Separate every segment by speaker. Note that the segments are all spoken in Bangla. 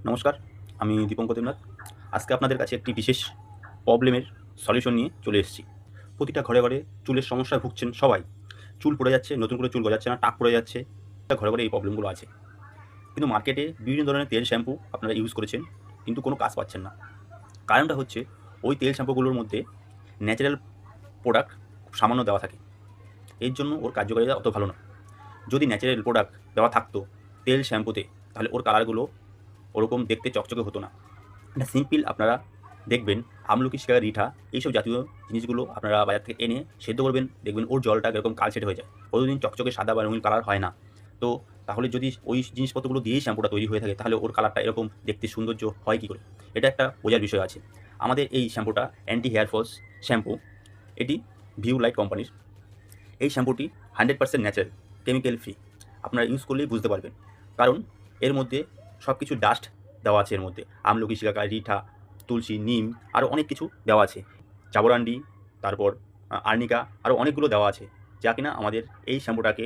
Speaker 1: নমস্কার, আমি দীপঙ্কর দেবনাথ। আজকে আপনাদের কাছে একটি বিশেষ প্রবলেমের সলিউশন নিয়ে চলে এসেছি। প্রতিটা ঘরে ঘরে চুলের সমস্যায় ভুগছেন সবাই। চুল পড়ে যাচ্ছে, নতুন করে চুল গজাচ্ছে না, টাক পড়ে যাচ্ছে। ঘরে ঘরে এই প্রবলেমগুলো আছে। কিন্তু মার্কেটে বিভিন্ন ধরনের তেল শ্যাম্পু আপনারা ইউজ করেছেন, কিন্তু কোনো কাজ পাচ্ছেন না। কারণটা হচ্ছে ওই তেল শ্যাম্পুগুলোর মধ্যে ন্যাচারাল প্রোডাক্ট খুব সামান্য দেওয়া থাকে। এর জন্য ওর কার্যকারিতা অত ভালো না। যদি ন্যাচারাল প্রোডাক্ট দেওয়া থাকতো তেল শ্যাম্পুতে, তাহলে ওর কালারগুলো ওরকম দেখতে চকচকে হতো না। এটা সিম্পল আপনারা দেখবেন আমলকি, শিকা, রিঠা এইসব জাতীয় জিনিসগুলো আপনারা বাজার থেকে এনে সেদ্ধ করবেন, দেখবেন ওর জলটা এরকম কালচেটে হয়ে যায়, কতদিন চকচকে সাদা বা রঙিন কালার হয় না। তো তাহলে যদি ওই জিনিসপত্রগুলো দিয়েই শ্যাম্পুটা তৈরি হয়ে থাকে, তাহলে ওর কালারটা এরকম দেখতে সৌন্দর্য হয় কী করে? এটা একটা বোঝার বিষয় আছে। আমাদের এই শ্যাম্পুটা অ্যান্টি হেয়ার ফলস শ্যাম্পু। এটি ভিউ লাইট কোম্পানির। এই শ্যাম্পুটি 100% ন্যাচারাল, কেমিক্যাল ফ্রি। আপনারা ইউজ করলেই বুঝতে পারবেন, কারণ এর মধ্যে সব কিছু ডাস্ট দেওয়া আছে। এর মধ্যে আমলকি, শিকাকাই, রিঠা, তুলসী, নিম আরও অনেক কিছু দেওয়া আছে। জাবরান্ডি, তারপর আর্নিকা, আরও অনেকগুলো দেওয়া আছে, যা কিনা আমাদের এই শ্যাম্পুটাকে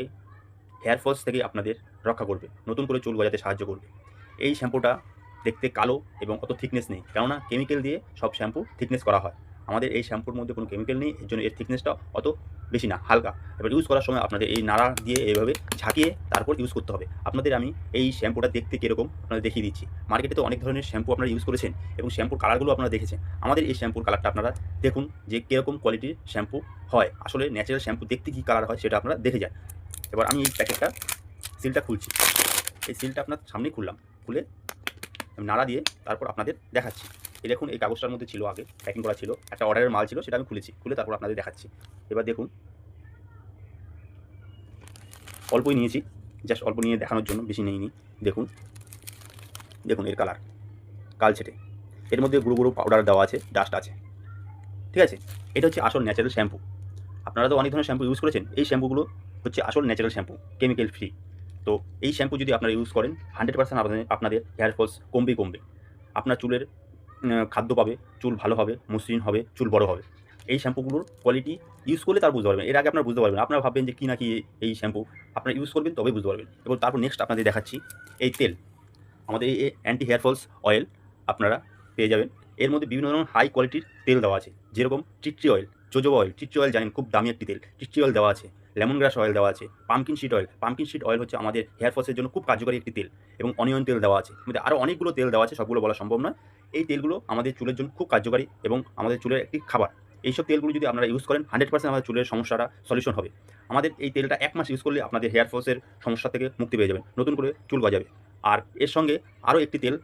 Speaker 1: হেয়ার ফলস থেকে আপনাদের রক্ষা করবে, নতুন করে চুল গজাতে সাহায্য করবে। এই শ্যাম্পুটা দেখতে কালো এবং অত থিকনেস নেই, কেননা কেমিক্যাল দিয়ে সব শ্যাম্পু থিকনেস করা হয়। আমাদের এই শ্যাম্পুর মধ্যে কোনো কেমিক্যাল নেই, এর জন্য এর থিকনেসটা অত বেশি না, হালকা। এবার ইউজ করার সময় আপনাদের এই নাড়া দিয়ে এইভাবে ঝাঁকিয়ে তারপর ইউজ করতে হবে। আপনাদের আমি এই শ্যাম্পুটা দেখতে কীরকম আপনাদের দেখিয়ে দিচ্ছি। মার্কেটে তো অনেক ধরনের শ্যাম্পু আপনারা ইউজ করেছেন এবং শ্যাম্পুর কালারগুলো আপনারা দেখেছেন। আমাদের এই শ্যাম্পুর কালারটা আপনারা দেখুন যে কীরকম কোয়ালিটির শ্যাম্পু হয়। আসলে ন্যাচারাল শ্যাম্পু দেখতে কী কালার হয় সেটা আপনারা দেখে যান। এবার আমি এই প্যাকেটটা সিলটা খুলছি। এই সিলটা আপনার সামনেই খুললাম, খুলে আমি নাড়া দিয়ে তারপর আপনাদের দেখাচ্ছি। এই দেখুন, এই কাগজটার মধ্যে ছিল, আগে প্যাকিং করা ছিল, একটা অর্ডারের মাল ছিল, সেটা আমি খুলেছি, খুলে তারপর আপনাদের দেখাচ্ছি। এবার দেখুন, অল্পই নিয়েছি, জাস্ট অল্প নিয়ে দেখানোর জন্য, বেশি নিইনি। দেখুন, দেখুন এর কালার কালচেটে। এর মধ্যে গুঁড়ো গুঁড়ো পাউডার দেওয়া আছে, ডাস্ট আছে। ঠিক আছে, এটা হচ্ছে আসল ন্যাচারাল শ্যাম্পু। আপনারা তো অনেক ধরনের শ্যাম্পু ইউজ করেছেন, এই শ্যাম্পুগুলো হচ্ছে আসল ন্যাচারাল শ্যাম্পু, কেমিক্যাল ফ্রি। তো এই শ্যাম্পু যদি আপনারা ইউজ করেন, 100% আপনাদের হেয়ার ফলস কমবে। আপনার চুলের খাদ্য পাবে, চুল ভালো হবে, মসৃণ হবে, চুল বড় হবে। এই শ্যাম্পুগুলোর কোয়ালিটি ইউজ করলে তার বুঝতে পারবেন। এর আগে আপনারা বুঝতে পারবেন, আপনারা ভাববেন যে কী না কি এই শ্যাম্পু। আপনারা ইউজ করবেন তবেই বুঝতে পারবেন। এবং তারপর নেক্সট আপনাদের দেখাচ্ছি এই তেল। আমাদের এই অ্যান্টি হেয়ার ফলস অয়েল আপনারা পেয়ে যাবেন। এর মধ্যে বিভিন্ন ধরনের হাই কোয়ালিটির তেল দেওয়া আছে, যেরকম tea tree oil, jojoba oil. Tea tree oil জানেন খুব দামি একটি তেল, টিট্রি অয়েল দেওয়া আছে। লেমন গ্রাস অয়েল দেওয়া আছে, pumpkin seed oil. Pumpkin seed oil হচ্ছে আমাদের হেয়ার ফলসের জন্য খুব কার্যকরী একটি তেল। এবং অনিয়ন তেল দেওয়া আছে। মধ্যে আরও অনেকগুলো তেল দেওয়া আছে, সবগুলো বলা সম্ভব নয়। এই তেলগুলো আমাদের চুলের জন্য খুব কার্যকারী এবং আমাদের চুলের একটি খাবার। এইসব তেলগুলো যদি আপনারা ইউজ করেন, 100% আমাদের চুলের সমস্যাটা সলিউশন হবে। আমাদের এই তেলটা 1 মাস ইউজ করলে আপনাদের হেয়ার ফলসের সমস্যা থেকে মুক্তি পেয়ে যাবেন, নতুন করে চুল গজাবে। আর এর সঙ্গে আরও একটি তেল